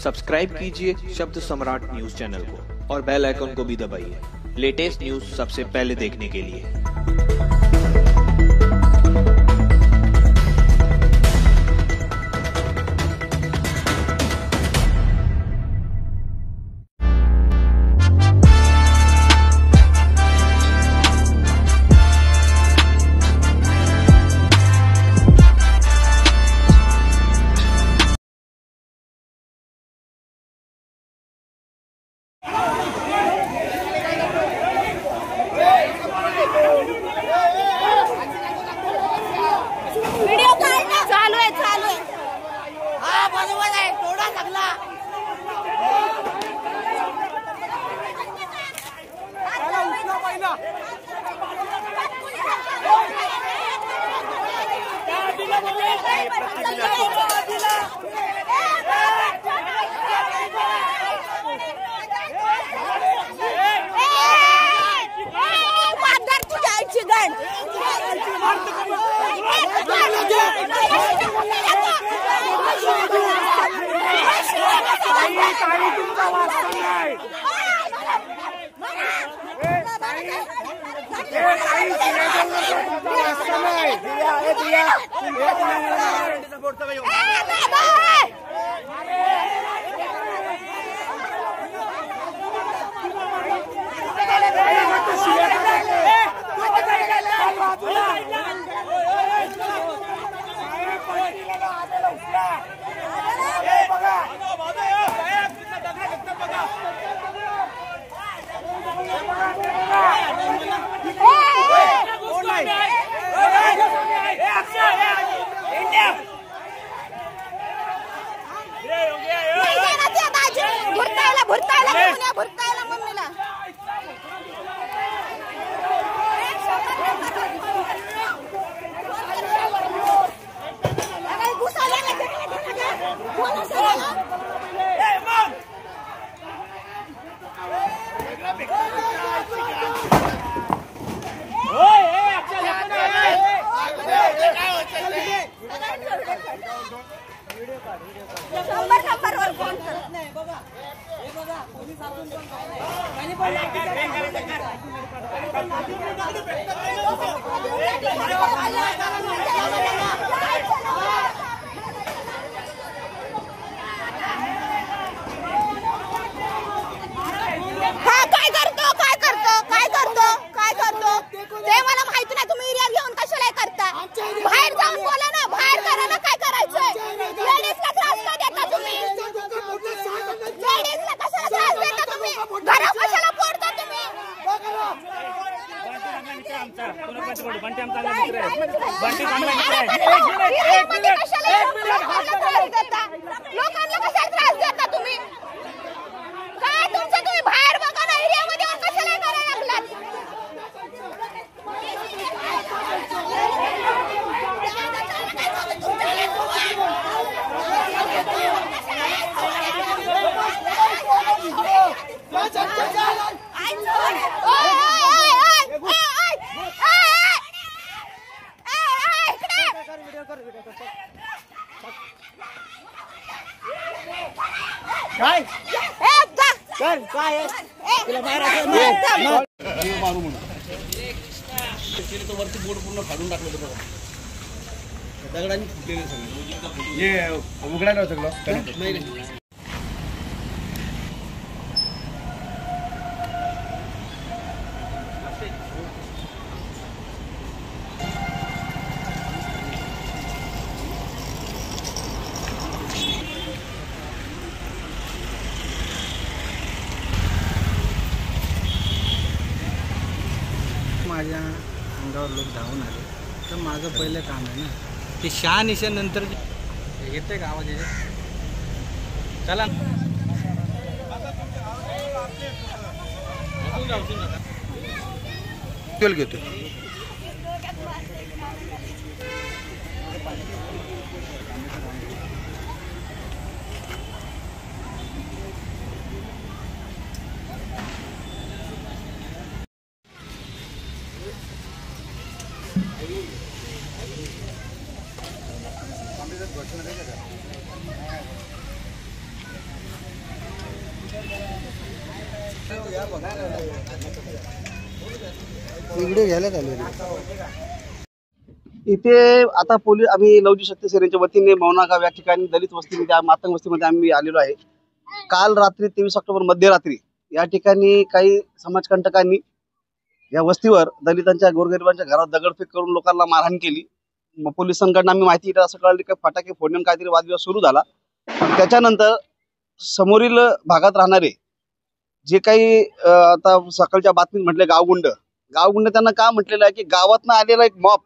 Subscribe कीजिए शब्द सम्राट news channel को और बेल आइकन को भी दबाइए लेटेस्ट न्यूज सबसे पहले देखने के लिए। वरती बोर्ड पूर्ण फाडून टाकलं होतं बघा, दगडांनी फुटलेले सगळे. हे उघडायला होतं सगळं नाही. माझ्या अंगावर लोक धावून आले तर माझं पहिलं काम आहे ना ते शहानिशा नंतर येते का आवाज येते. चला घेतो. व्हिडिओ घ्यायला आले इथे आता पोलीस आम्ही लवजी शक्ती सेनेच्या वतीने मौनागाव या ठिकाणी दलित वस्तीमध्ये मातंग वस्तीमध्ये आम्ही आलेलो आहे. काल रात्री 23 ऑक्टोबर मध्यरात्री या ठिकाणी काही समाजकंटकांनी या वस्तीवर दलितांच्या गोरगरिबांच्या घरात दगडफेक करून लोकांना मारहाण केली. पोलिसांकडून आम्ही माहिती असं कळली की फटाके फोडण्यात काहीतरी वादविवाद सुरू झाला. त्याच्यानंतर समोरील भागात राहणारे जे काही आता सकाळच्या बातमीत म्हटले गावगुंड त्यांना का म्हटलेलं आहे की गावातनं आलेला एक मॉब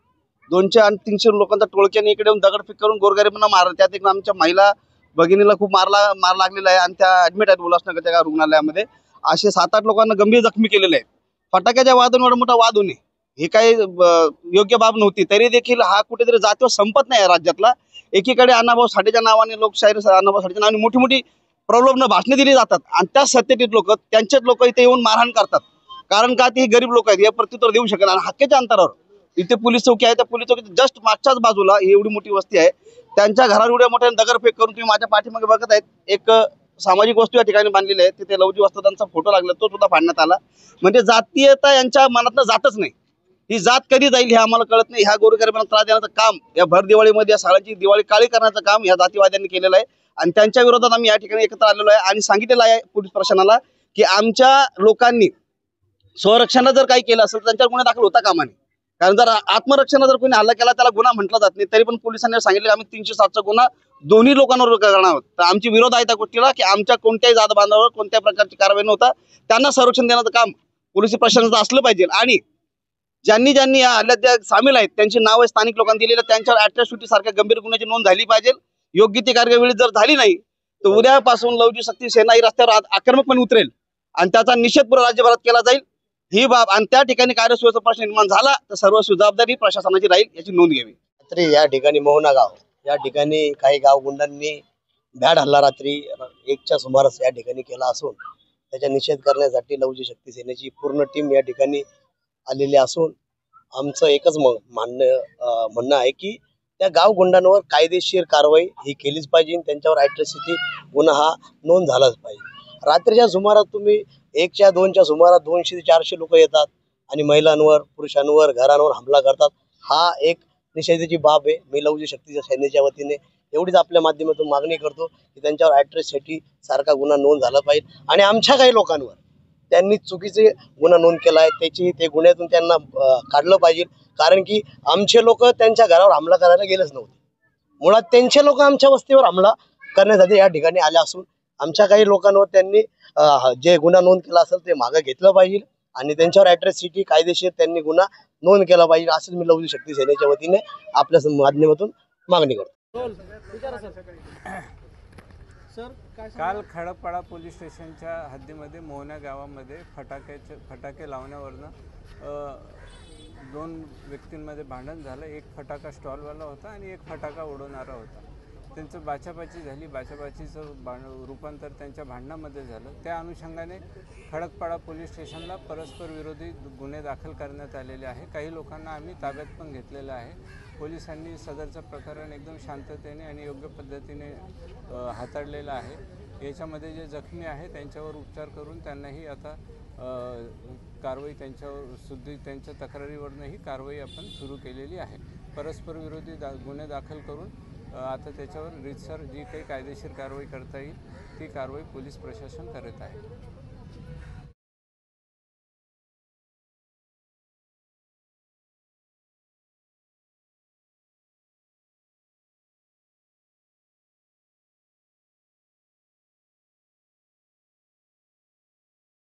200 आणि 300 लोकांचा टोळक्याने इकडे येऊन दगडफेक करून गोरगरिबांना मारलं. त्यात एक आमच्या महिला भगिनीला खूप मार लागलेला आहे आणि त्या ऍडमिट आहेत उल्हासनगरच्या रुग्णालयामध्ये. असे 7-8 लोकांना गंभीर जखमी केलेले आहेत. फटाक्याच्या वादनवर मोठा वाद होणे हे काही योग्य बाब नव्हती. तरी देखील हा कुठेतरी जातीय संपत नाही राज्यातला. एकीकडे अण्णाभाऊ साठेच्या नावाने लोकशाहीर अण्णाभाऊ साठेच्या नावाने मोठी मोठी प्रलोभन भाषणे दिली जातात आणि त्या सत्तेतील लोक त्यांचेच लोक इथे येऊन मारहाण करतात. कारण का ते गरीब लोक आहेत, हे प्रत्युत्तर देऊ शकत आणि हक्काच्या अंतरावर इथे पोलीस चौकी आहे. त्या पोलीस चौकीच्या जस्ट मागच्याच बाजूला ही एवढी मोठी वस्ती आहे. त्यांच्या घरावर एवढ्या मोठ्या दगडफेक करून तुम्ही माझ्या पाठीमागे बघत आहेत एक सामाजिक वस्तू या ठिकाणी बांधलेली आहे. तिथे लवजी वस्त्रदांचा फोटो लागला, तो सुद्धा फाडण्यात आला. म्हणजे जातीयता यांच्या मनातनं जातच नाही. ही जात कधी जाईल हे आम्हाला कळत नाही. ह्या गोरगरिबांना त्रास देण्याचं काम, या भर दिवाळीमध्ये या साळांची दिवाळी काळी करण्याचं काम या जातीवाद्यांनी केलेलं आहे आणि त्यांच्या विरोधात आम्ही या ठिकाणी एकत्र आलेलो आहे आणि सांगितलेलं आहे पोलीस प्रशासनाला की आमच्या लोकांनी स्वरक्षणाला जर काही केलं असेल तर त्यांच्यावर गुन्हा दाखल होता कामा नये. कारण जर आत्मरक्षणाला जर कोणी हल्ला केला त्याला गुन्हा म्हटला जात नाही. तरी पण पोलिसांनी सांगितलं आम्ही 307चा गुन्हा दोन्ही लोकांवर करणार आहोत. तर आमची विरोध आहे त्या गोष्टीला की आमच्या कोणत्याही जात बांधवावर कोणत्या प्रकारची कारवाई नव्हता. त्यांना संरक्षण देण्याचं काम पोलीस प्रशासनाचं असलं पाहिजे आणि ज्यांनी या हल्ल्यात सामील आहेत त्यांची नावं स्थानिक लोकांनी दिलेली, त्यांच्यावर अॅट्रॉसिटी सारख्या गंभीर गुन्ह्याची नोंद झाली पाहिजे. योग्य ती कार्यवाही जर झाली नाही तर उद्यापासून लवजी शक्ती सेना ही रस्त्यावर आक्रमकपणे उतरेल आणि त्याचा निषेध पूर्ण राज्यभरात केला जाईल. ही बाब आणि त्या ठिकाणी कार्यसुव्यवस्थेचा प्रश्न निर्माण झाला तर सर्व जबाबदारी प्रशासनाची राहील, याची नोंद घ्यावी. रात्री या ठिकाणी मोहनागाव या ठिकाणी काही गावगुंडांनी भ्याड हल्ला रात्री 1च्या सुमारास या ठिकाणी केला असून त्याचा निषेध करण्यासाठी लवजी शक्ती सेनेची पूर्ण टीम या ठिकाणी आलेली असून आमचं एकच म्हणणं आहे की त्या गावगुंडांवर कायदेशीर कारवाई ही केलीच पाहिजे. त्यांच्यावर अॅट्रॉसिटी गुन्हा हा नोंद झालाच पाहिजे. रात्रीच्या सुमारात तुम्ही 1च्या 2च्या सुमारात 200 ते 400 लोक येतात आणि महिलांवर पुरुषांवर घरांवर हमला करतात. हा एक निषेधाची बाब आहे. मी लवजी शक्तीच्या सेनेच्या वतीने एवढीच आपल्या माध्यमातून मागणी करतो की त्यांच्यावर अॅट्रॉसिटी सारखा गुन्हा नोंद झाला पाहिजे आणि आमच्या काही लोकांवर त्यांनी चुकीचे गुन्हा नोंद केला आहे ते गुन्ह्यातून त्यांना काढलं पाहिजे. कारण की आमचे लोक त्यांच्या घरावर हमला करायला गेलेच नव्हते. मुळात त्यांचे लोक आमच्या वस्तीवर हमला करण्यासाठी या ठिकाणी आले असून आमच्या काही लोकांवर त्यांनी जे गुन्हा नोंद केला असेल ते मागं घेतलं पाहिजे आणि त्यांच्यावर अॅट्रॉसिटी कायदेशीर त्यांनी गुन्हा नोंद केला पाहिजे असंच मी लवजी शक्ती सेनेच्या वतीने आपल्या माध्यमातून मागणी करतो. काल खडकपाडा पोलीस स्टेशनच्या हद्दीमध्ये मोहना गावामध्ये फटाके लावण्यावरनं 2 व्यक्तींमध्ये भांडण झालं. एक फटाका स्टॉलवाला होता आणि एक फटाका उडवणारा होता. त्यांचं बाचाबाची झाली. बाचाबाचीचं रूपांतर त्यांच्या भांडणामध्ये झालं. त्या अनुषंगाने खडकपाडा पोलीस स्टेशनला परस्पर विरोधी गुन्हे दाखल करण्यात आलेले आहे. काही लोकांना आम्ही ताब्यात पण घेतलेलं आहे. पोलिसांनी सदरचं प्रकरण एकदम शांततेने आणि योग्य पद्धतीने हाताळलेलं आहे. याच्यामध्ये जे जखमी आहे त्यांच्यावर उपचार करून त्यांनाही आता कारवाई त्यांच्या तक्रारीवरनंही कारवाई आपण सुरू केलेली आहे. परस्पर विरोधी गुन्हे दाखल करून आता त्याच्यावर रीतसर जी काही कायदेशीर कारवाई करता येईल ती कारवाई पोलीस प्रशासन करत आहे.